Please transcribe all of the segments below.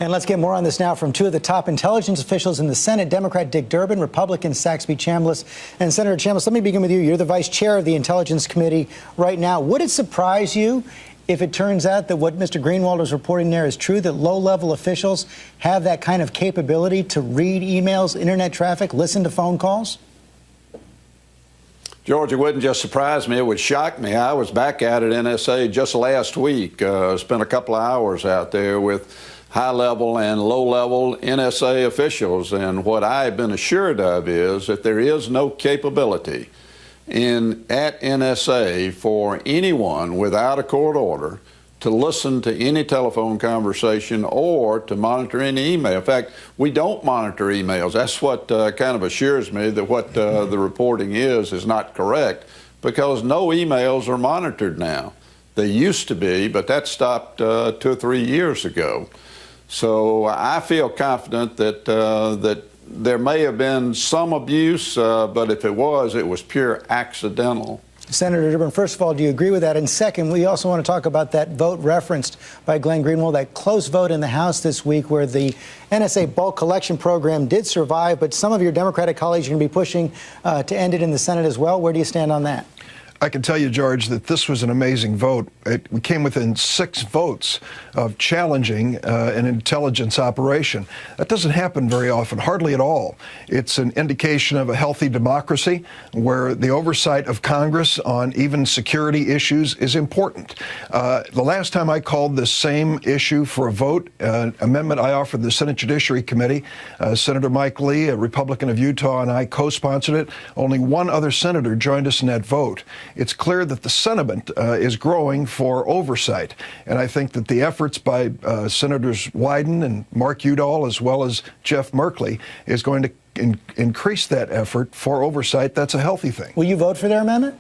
And let's get more on this now from two of the top intelligence officials in the Senate, Democrat Dick Durbin, Republican Saxby Chambliss. And Senator Chambliss, let me begin with you. You're the vice chair of the Intelligence Committee right now. Would it surprise you if it turns out that what Mr. Greenwald is reporting there is true, that low-level officials have that kind of capability to read emails, internet traffic, listen to phone calls? George, it wouldn't just surprise me, it would shock me. I was back out at NSA just last week, spent a couple of hours out there with high-level and low-level NSA officials, and what I've been assured of is that there is no capability at NSA for anyone without a court order to listen to any telephone conversation or to monitor any email. In fact, we don't monitor emails. That's what kind of assures me that what the reporting is not correct, because no emails are monitored now. They used to be, but that stopped 2 or 3 years ago. So I feel confident that that there may have been some abuse, but if it was pure accidental. Senator Durbin, first of all, do you agree with that? And second, we also want to talk about that vote referenced by Glenn Greenwald, that close vote in the House this week where the NSA bulk collection program did survive, but some of your Democratic colleagues are going to be pushing to end it in the Senate as well. Where do you stand on that? I can tell you, George, that this was an amazing vote. We came within 6 votes of challenging an intelligence operation. That doesn't happen very often, hardly at all. It's an indication of a healthy democracy where the oversight of Congress on even security issues is important. The last time I called this same issue for a vote, amendment I offered the Senate Judiciary Committee, Senator Mike Lee, a Republican of Utah, and I co-sponsored it. Only one other senator joined us in that vote. It's clear that the sentiment is growing for oversight. And I think that the efforts by Senators Wyden and Mark Udall, as well as Jeff Merkley, is going to increase that effort for oversight. That's a healthy thing. Will you vote for their amendment?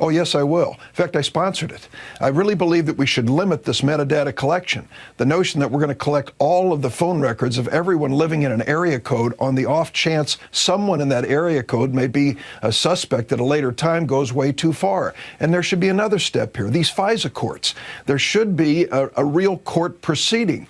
Oh, yes, I will. In fact, I sponsored it. I really believe that we should limit this metadata collection. The notion that we're going to collect all of the phone records of everyone living in an area code on the off chance someone in that area code may be a suspect at a later time goes way too far. And there should be another step here. These FISA courts, there should be a real court proceeding.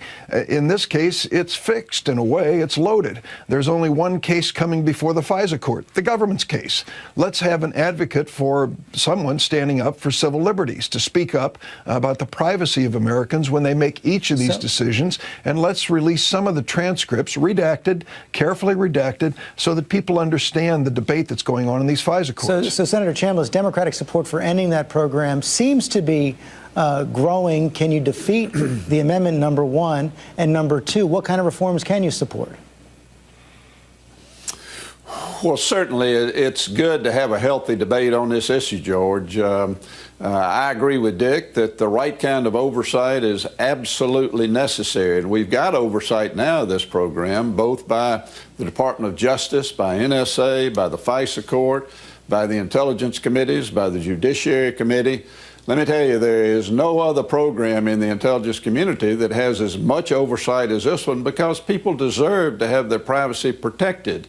In this case, it's fixed in a way. It's loaded. There's only one case coming before the FISA court, the government's case. Let's have an advocate for someone standing up for civil liberties to speak up about the privacy of Americans when they make each of these decisions, and let's release some of the transcripts, redacted, carefully redacted, so that people understand the debate that's going on in these FISA courts. So Senator Chambliss, Democratic support for ending that program seems to be growing. Can you defeat the amendment, number one? And number two, what kind of reforms can you support? Well, certainly it's good to have a healthy debate on this issue, George. I agree with Dick that the right kind of oversight is absolutely necessary. And we've got oversight now of this program, both by the Department of Justice, by NSA, by the FISA court, by the intelligence committees, by the Judiciary Committee. Let me tell you, there is no other program in the intelligence community that has as much oversight as this one, because people deserve to have their privacy protected.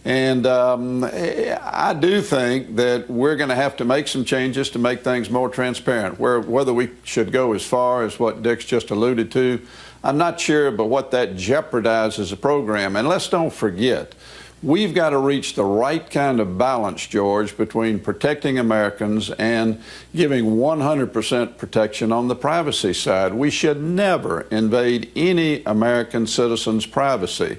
And I do think that we're going to have to make some changes to make things more transparent. Whether we should go as far as what Dick's just alluded to, I'm not sure, but what that jeopardizes the program. And let's don't forget, we've got to reach the right kind of balance, George, between protecting Americans and giving 100% protection on the privacy side. We should never invade any American citizen's privacy.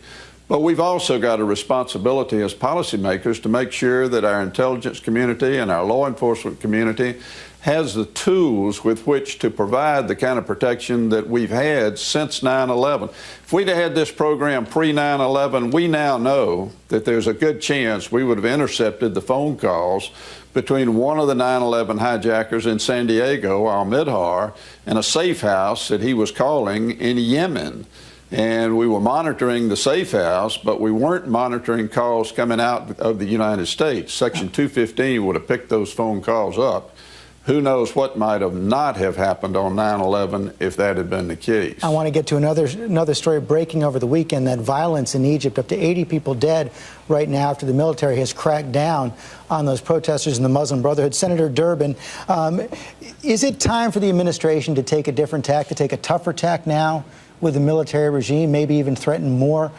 But we've also got a responsibility as policymakers to make sure that our intelligence community and our law enforcement community has the tools with which to provide the kind of protection that we've had since 9/11. If we'd have had this program pre-9/11, we now know that there's a good chance we would have intercepted the phone calls between one of the 9/11 hijackers in San Diego, al-Midhar, and a safe house that he was calling in Yemen. And we were monitoring the safe house, but we weren't monitoring calls coming out of the United States. Section 215 would have picked those phone calls up. Who knows what might have not have happened on 9/11 if that had been the case. I want to get to another story breaking over the weekend, that violence in Egypt, up to 80 people dead right now after the military has cracked down on those protesters in the Muslim Brotherhood. Senator Durbin, is it time for the administration to take a different tack, to take a tougher tack now with the military regime, maybe even threaten more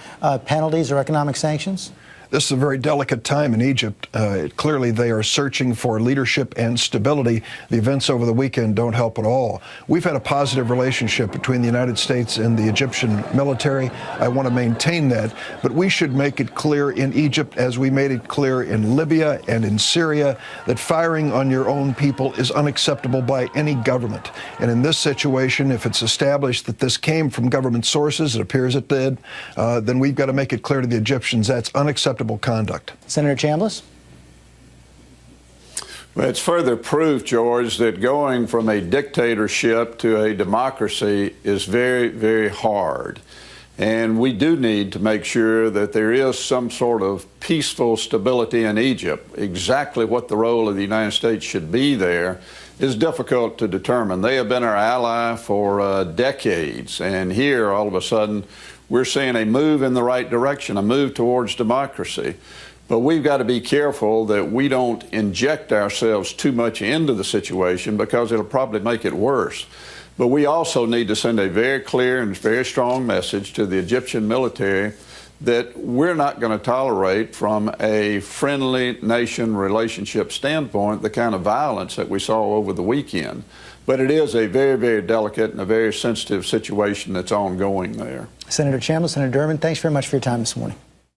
penalties or economic sanctions? This is a very delicate time in Egypt. Clearly, they are searching for leadership and stability. The events over the weekend don't help at all. We've had a positive relationship between the United States and the Egyptian military. I want to maintain that. But we should make it clear in Egypt, as we made it clear in Libya and in Syria, that firing on your own people is unacceptable by any government. And in this situation, if it's established that this came from government sources, it appears it did, then we've got to make it clear to the Egyptians that's unacceptable conduct. Senator Chambliss? Well, it's further proof, George, that going from a dictatorship to a democracy is very, very hard. And we do need to make sure that there is some sort of peaceful stability in Egypt. Exactly what the role of the United States should be there is difficult to determine. They have been our ally for decades, and here, all of a sudden, we're seeing a move in the right direction, a move towards democracy. But we've got to be careful that we don't inject ourselves too much into the situation, because it'll probably make it worse. But we also need to send a very clear and very strong message to the Egyptian military that we're not going to tolerate, from a friendly nation relationship standpoint, the kind of violence that we saw over the weekend. But it is a very, very delicate and a very sensitive situation that's ongoing there. Senator Chambliss, Senator Durbin, thanks very much for your time this morning.